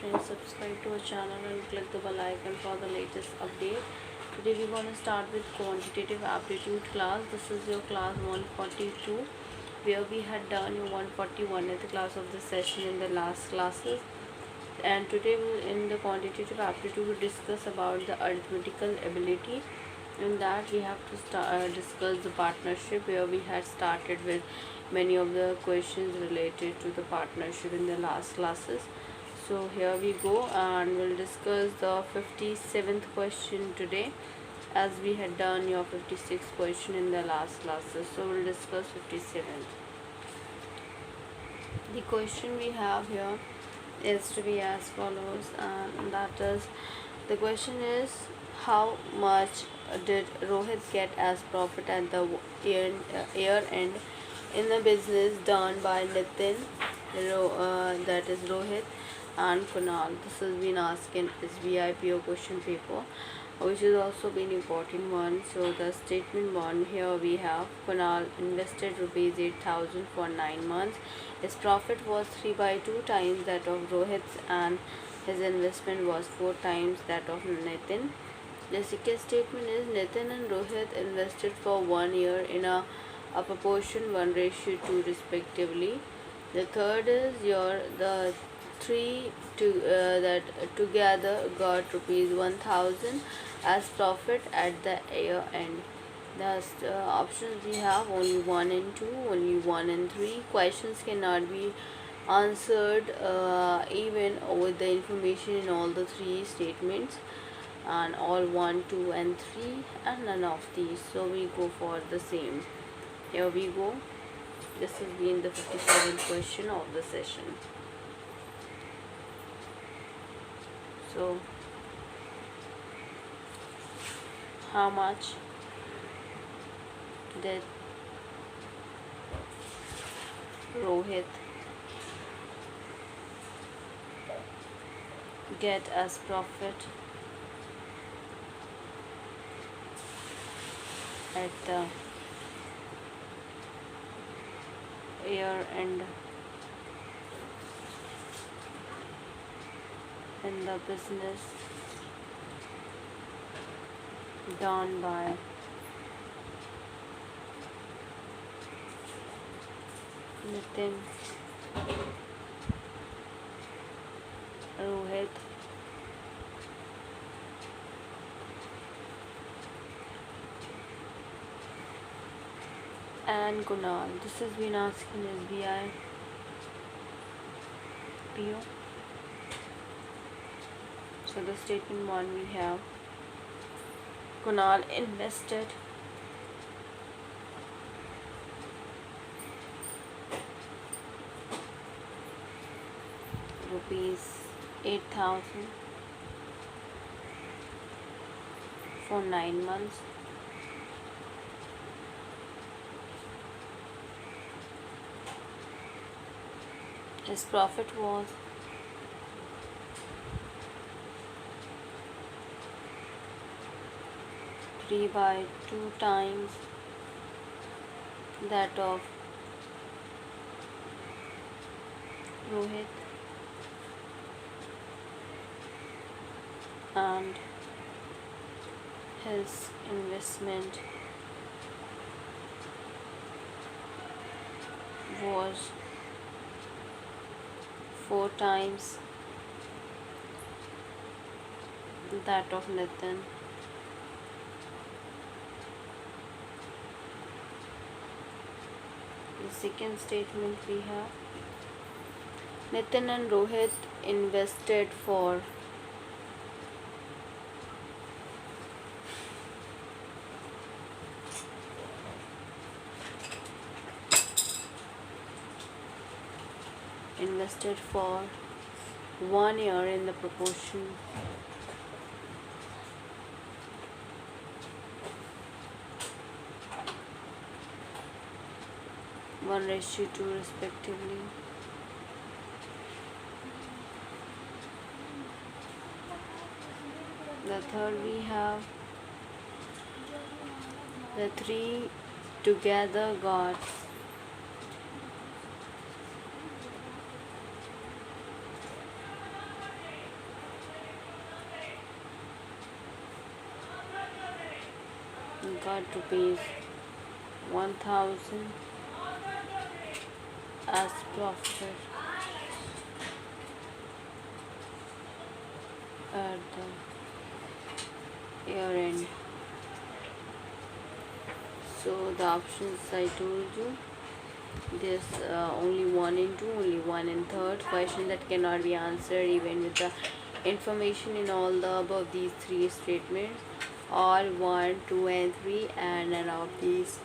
friends, subscribe to our channel and click the bell icon for the latest update. Today we're going to start with quantitative aptitude class. This is your class 142, where we had done your 141 at the class of this session in the last classes. And today in the quantitative aptitude we discuss about the arithmetical ability. In that we have to discuss the partnership, where we had started with many of the questions related to the partnership in the last classes. So here we go, and we'll discuss the 57th question today, as we had done your 56th question in the last classes. So we'll discuss 57th. The question we have here is to be as follows, and that is, the question is, how much did Rohit get as profit at the year end in the business done by Nitin, that is Rohit, and Kunal? This has been asked in SBI PO question paper, which is also been important one. So the statement one, here we have Kunal invested rupees 8,000 for 9 months. His profit was 3/2 times that of Rohit's, and his investment was 4 times that of Nitin. The second statement is, Nitin and Rohit invested for 1 year in a proportion 1:2 respectively. The third is the three that together got rupees 1,000 as profit at the year end. The options we have only 1 and 2, only 1 and 3. Questions cannot be answered even with the information in all the 3 statements, and all 1, 2 and 3, and none of these. So we go for the same. Here we go. This has been the 57th question of the session. So how much did Rohit get as profit at the year end in the business done by Nitin, Rohit, and Kunal? This has been asked in SBI PO. So the statement one, we have Kunal invested rupees 8,000 for 9 months. His profit was 3/2 times that of Rohit, and his investment was 4 times that of Nitin. The second statement we have, Nitin and Rohit invested for invested for 1 year in the proportion 1:2 respectively. The third we have the three together got got rupees 1000 as profit at the year end. So the options I told you, there's only 1 in 2, only 1 in third, question that cannot be answered even with the information in all the above these 3 statements, all 1, 2 and 3, and none of these.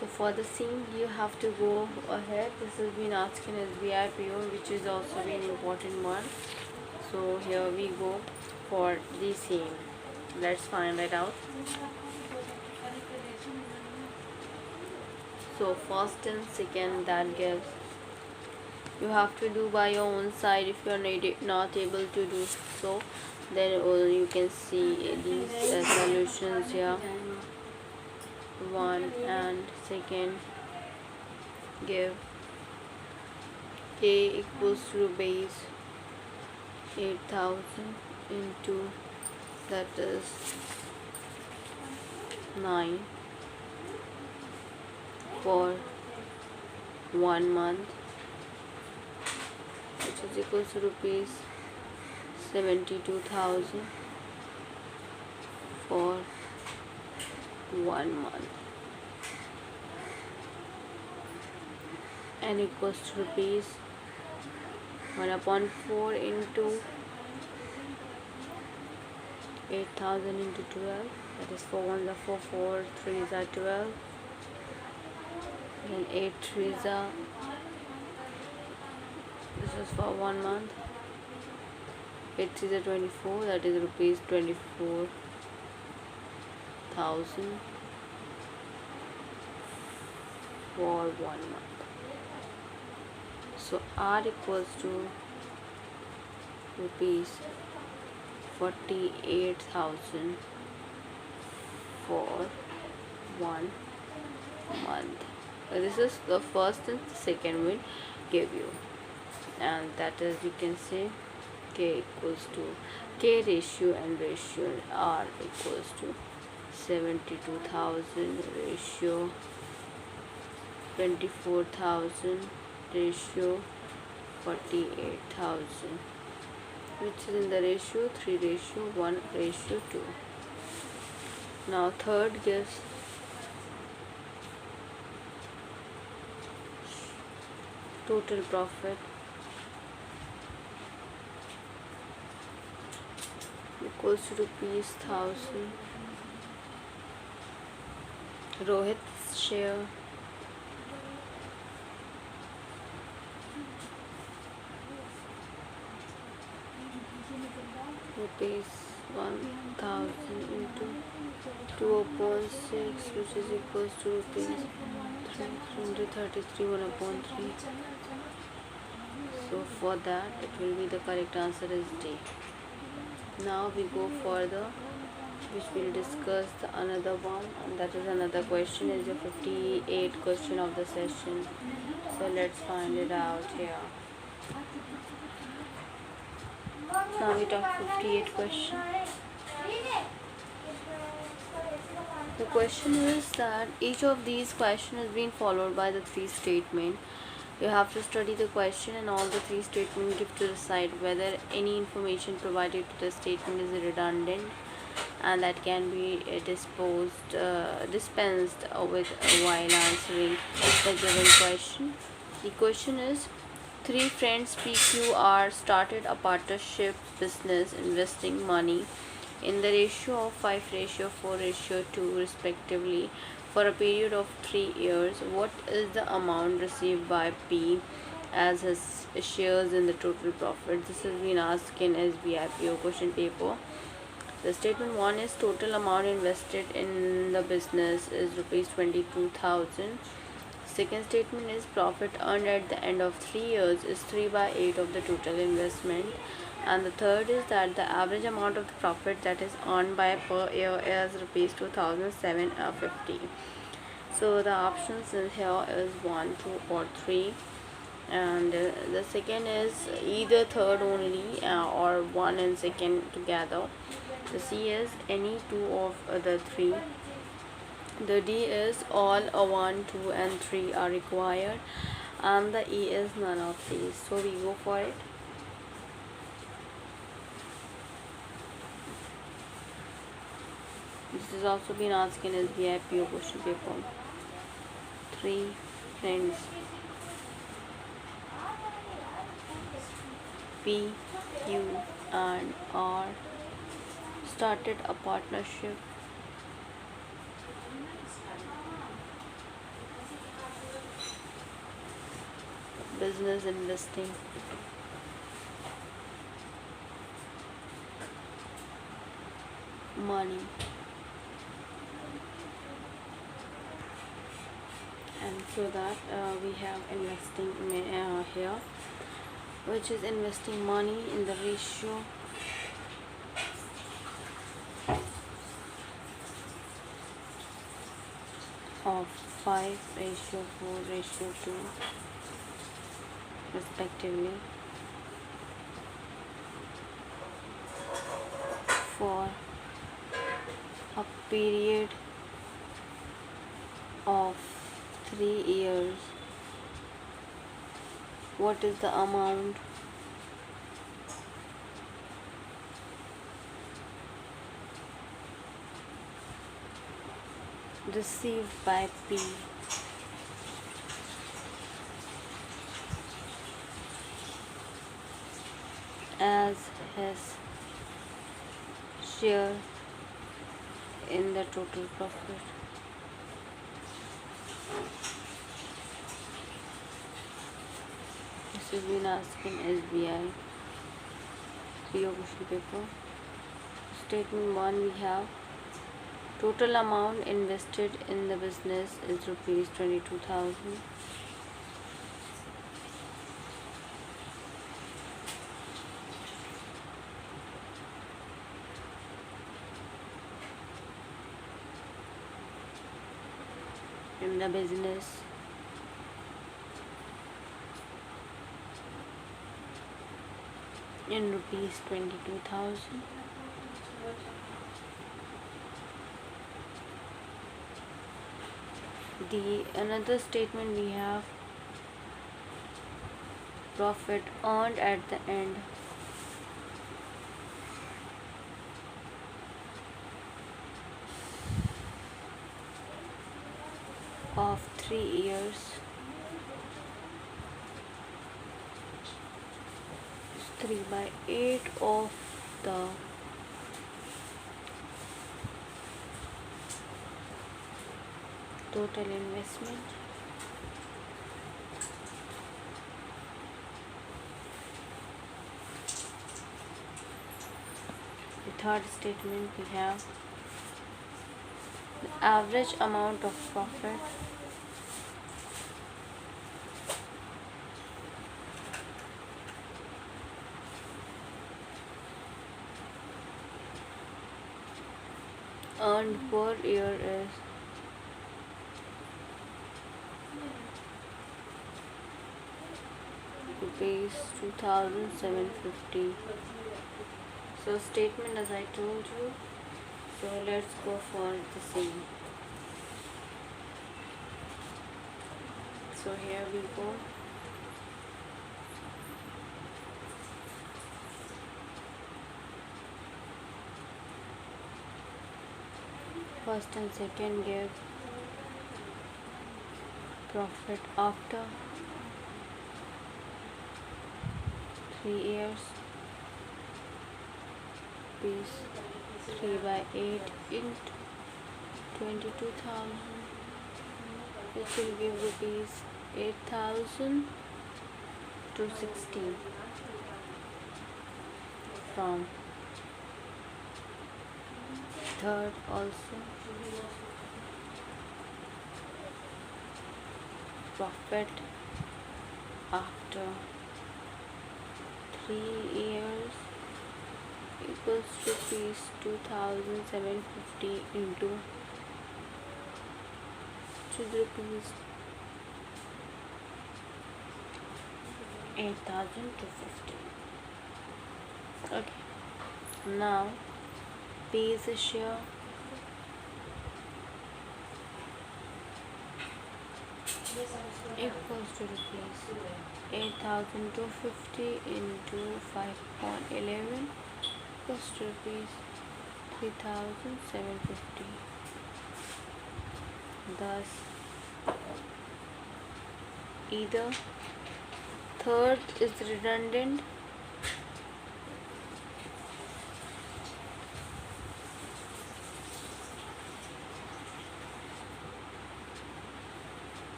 So for the same, you have to go ahead. This has been asked in SBI PO, which is also an important one. So here we go for the same. Let's find it out. So first and second, that gives, you have to do by your own side. If you are not able to do so, then you can see these solutions here. 1 and second give A equals to base 8000 into, that is 9 for 1 month, which is equals to rupees 72,000 for 1 month, and equals to rupees 1/4 into 8000 into 12, that is 4 1s are 4, 4 3s are 12, and 8 3s are, this is for 1 month, 8 3s are 24, that is rupees 24,000 for 1 month. So R equals to rupees 48,000 for 1 month. This is the first and second will give you, and that is, you can say K equals to K ratio and ratio R equals to 72,000 ratio 24,000 ratio 48,000, which is in the ratio 3 ratio 1 ratio 2. Now third gives total profit equals to rupees 1000. Rohit's share rupees 1000 into 2/6, which is equals to rupees 333 1/3. So for that, it will be, the correct answer is D. Now we go further, which we'll discuss another one, and that is another question, is the 58th question of the session. So let's find it out here. Now we talk 58th question. The question is that each of these questions has been followed by the 3 statements. You have to study the question and all the 3 statements give to decide whether any information provided to the statement is redundant and that can be dispensed with while answering the given question. The question is, 3 friends PQR started a partnership business investing money in the ratio of 5:4:2 respectively for a period of 3 years. What is the amount received by P as his shares in the total profit? This has been asked in SBI PO question paper. The statement 1 is, total amount invested in the business is rupees 22,000. Second statement is, profit earned at the end of 3 years is 3/8 of the total investment. And the third is that the average amount of the profit that is earned by per year is rupees 2,750. So the options in here is 1, 2 or 3, and the second is either third only or 1 and second together. The C is any two of the three. The D is all 1, 2 and 3 are required, and the E is none of these. So we go for it. This has also been asked in SBI PO question paper. 3 friends, P, Q and R, started a partnership. Business investing. Money. And so that we have investing here, which is investing money in the ratio of 5:4:2 respectively for a period of 3 years. What is the amount received by P as his share in the total profit? This has been asked in SBI PO question paper. Statement 1, we have total amount invested in the business is rupees 22,000. In the business. In rupees 22,000. Another statement we have profit earned at the end of 3 years is 3/8 of the total investment. The third statement we have the average amount of profit earned per year is rupees 2,750. So statement as I told you. So let's go for the same. So here we go. First and second give profit after 3 years. Rupees 3/8 into 22,000, which will give rupees 8,216 from third also. Profit after 3 years equals rupees 2,750 into rupees 8,250. Okay, now P is the share. Equals to rupees 8,250 into 5.11 equals to rupees 3,750. Thus, either third is redundant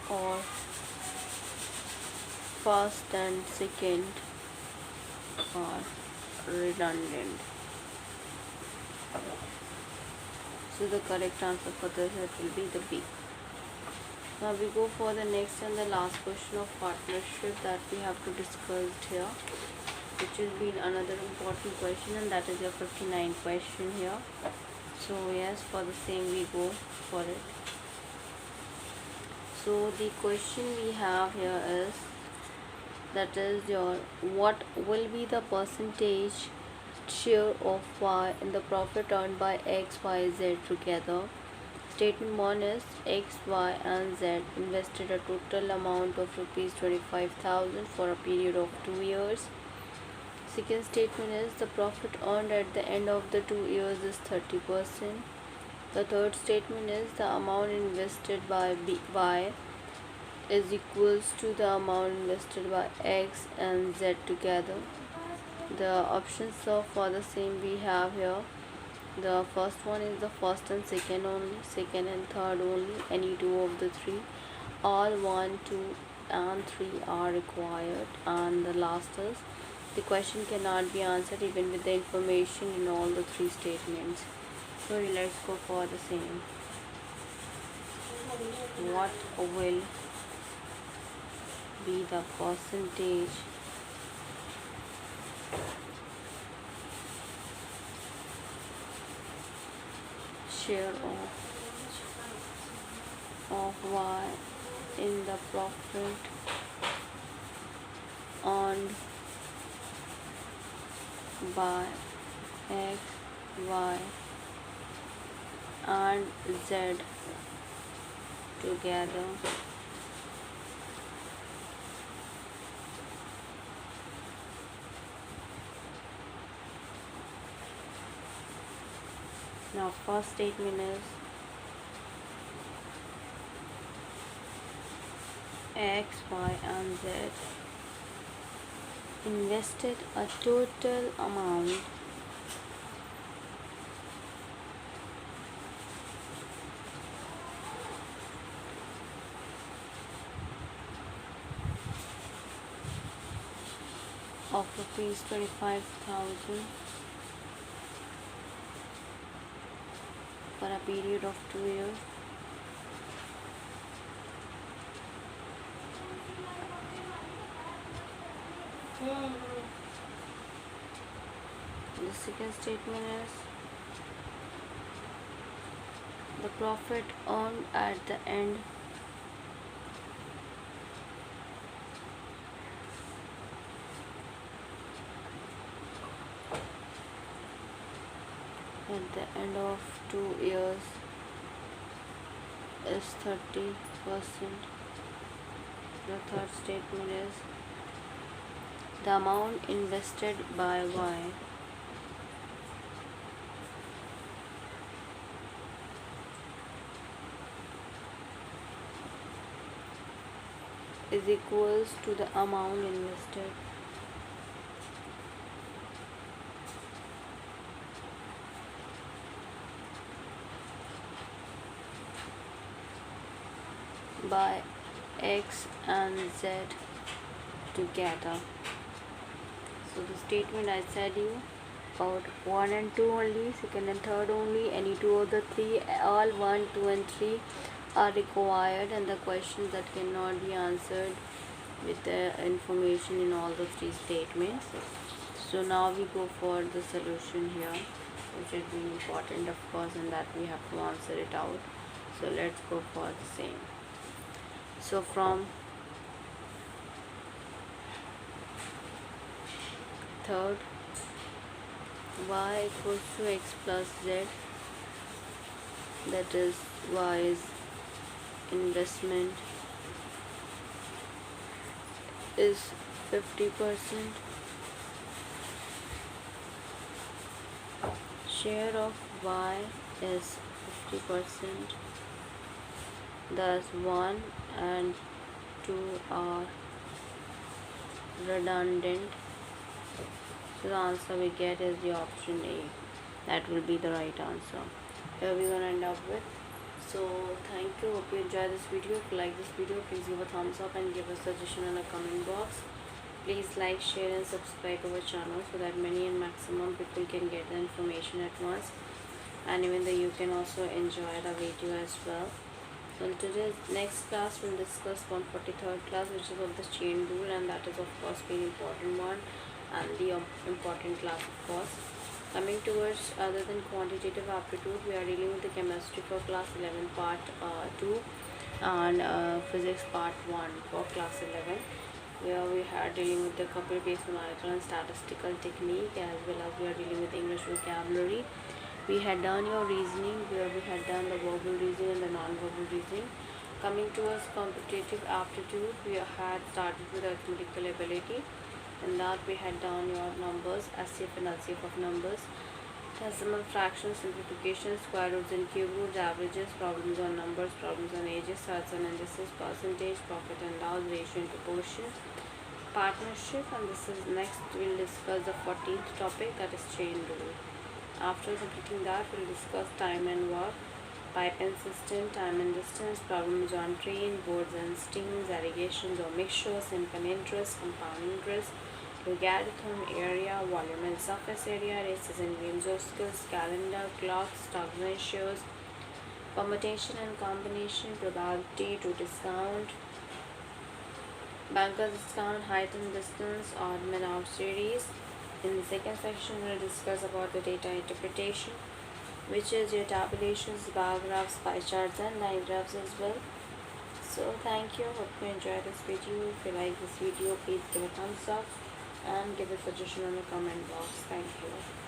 or first and second are redundant. So the correct answer for this will be the B. Now we go for the next and the last question of partnership that we have to discuss here, which has been another important question, and that is your 59 question here. So yes, for the same we go for it. So the question we have here is, that is your, what will be the percentage share of Y in the profit earned by X, Y, Z together? Statement 1 is X, Y and Z invested a total amount of rupees 25,000 for a period of 2 years. Second statement is the profit earned at the end of the 2 years is 30%. The third statement is the amount invested by Y is equals to the amount invested by X and Z together. The options for the same we have here. The first one is the first and second only, second and third only, any two of the three. All 1, 2 and 3 are required. And the last is the question cannot be answered even with the information in all the three statements. So let's go for the same. What will be the percentage share of Y in the profit earned by X, Y and Z together? Now first statement is X, Y and Z invested a total amount of rupees 25,000 for a period of 2 years. The second statement is the profit earned at the end of 2 years is 30%. The third statement is the amount invested by Y is equals to the amount invested by X and Z together. So the statement I said you about 1 and 2 only, second and third only, any two of the three, all 1, 2 and 3 are required, and the questions that cannot be answered with the information in all the three statements. So now we go for the solution here, which is really important of course, and that we have to answer it out. So let's go for the same. So from third y equals to x plus z, that is y is investment is 50%, share of y is 50%, thus 1 and 2 are redundant, so the answer we get is the option A. That will be the right answer. Here we're gonna end up with. So thank you, hope you enjoy this video. If you like this video, please give a thumbs up and give a suggestion in the comment box. Please like, share and subscribe our channel so that many and maximum people can get the information at once, and even though you can also enjoy the video as well. So in today's next class we'll discuss 143rd class, which is of the chain rule, and that is of course very important one and the important class of course. Coming towards other than quantitative aptitude, we are dealing with the chemistry for class 11 part 2 and physics part 1 for class 11, where we are dealing with the couple based numerical and statistical technique, as well as we are dealing with English vocabulary. We had done your reasoning, where we had done the verbal reasoning and the non-verbal reasoning. Coming towards competitive aptitude, we had started with arithmetical ability. In that we had done your numbers, SCF and LCF of numbers, decimal fractions, simplification, square roots and cube roots, averages, problems on numbers, problems on ages, stats and indices, percentage, profit and loss, ratio and proportion, partnership, and this is next we'll discuss the 14th topic, that is chain rule. After completing that, we'll discuss time and work, pipe and system, time and distance, problems on train, boards and steams, irrigations or mixtures, simple interest, compound interest, logarithm, area, volume and surface area, races and games of skills, calendar, clocks, stocks and shares, permutation and combination, probability to discount, banker's discount, height and distance, odd man out series. In the second section, we'll discuss about the data interpretation, which is your tabulations, bar graphs, pie charts and line graphs as well. So thank you, hope you enjoy this video. If you like this video, please give a thumbs up and give a suggestion in the comment box. Thank you.